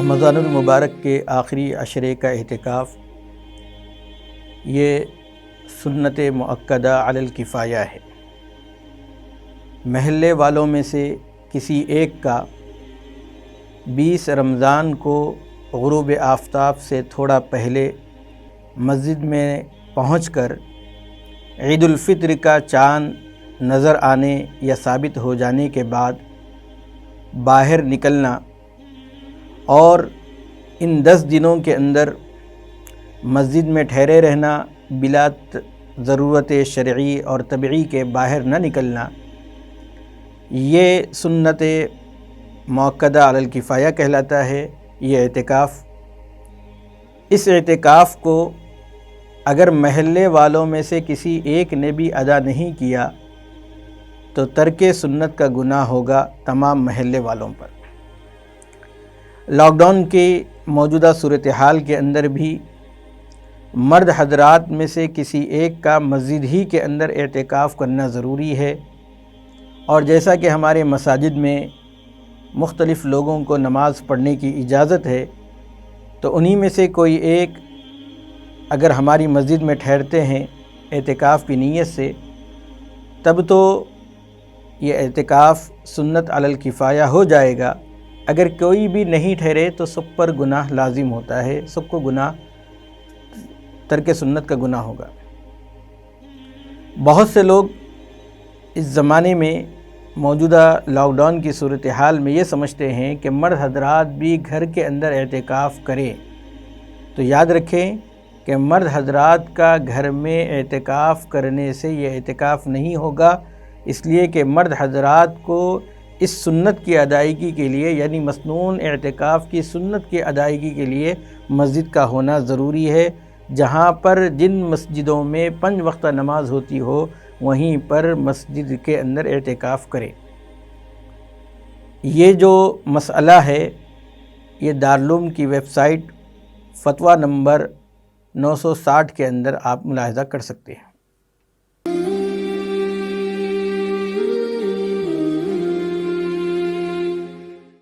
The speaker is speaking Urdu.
رمضان المبارک کے آخری عشرے کا اعتکاف یہ سنت مؤکدہ علی الکفایہ ہے۔ محلے والوں میں سے کسی ایک کا 20 رمضان کو غروب آفتاب سے تھوڑا پہلے مسجد میں پہنچ کر عید الفطر کا چاند نظر آنے یا ثابت ہو جانے کے بعد باہر نکلنا اور ان 10 دنوں کے اندر مسجد میں ٹھہرے رہنا، بلا ضرورت شرعی اور طبعی کے باہر نہ نکلنا، یہ سنت مؤکدہ علی الکفایہ کہلاتا ہے۔ یہ اعتکاف، اس اعتکاف کو اگر محلے والوں میں سے کسی ایک نے بھی ادا نہیں کیا تو ترک سنت کا گناہ ہوگا تمام محلے والوں پر۔ لاک ڈاؤن کی موجودہ صورتحال کے اندر بھی مرد حضرات میں سے کسی ایک کا مسجد ہی کے اندر اعتکاف کرنا ضروری ہے، اور جیسا کہ ہمارے مساجد میں مختلف لوگوں کو نماز پڑھنے کی اجازت ہے، تو انہی میں سے کوئی ایک اگر ہماری مسجد میں ٹھہرتے ہیں اعتکاف کی نیت سے، تب تو یہ اعتکاف سنت علی الکفایہ ہو جائے گا۔ اگر کوئی بھی نہیں ٹھہرے تو سب پر گناہ لازم ہوتا ہے، سب کو گناہ، ترک سنت کا گناہ ہوگا۔ بہت سے لوگ اس زمانے میں موجودہ لاک ڈاؤن کی صورتحال میں یہ سمجھتے ہیں کہ مرد حضرات بھی گھر کے اندر اعتکاف کریں، تو یاد رکھیں کہ مرد حضرات کا گھر میں اعتکاف کرنے سے یہ اعتکاف نہیں ہوگا، اس لیے کہ مرد حضرات کو اس سنت کی ادائیگی کے لیے، یعنی مسنون اعتکاف کی سنت کی ادائیگی کے لیے مسجد کا ہونا ضروری ہے۔ جہاں پر جن مسجدوں میں 5 وقتہ نماز ہوتی ہو، وہیں پر مسجد کے اندر اعتکاف کریں۔ یہ جو مسئلہ ہے یہ دارالعلوم کی ویب سائٹ فتویٰ نمبر 960 کے اندر آپ ملاحظہ کر سکتے ہیں۔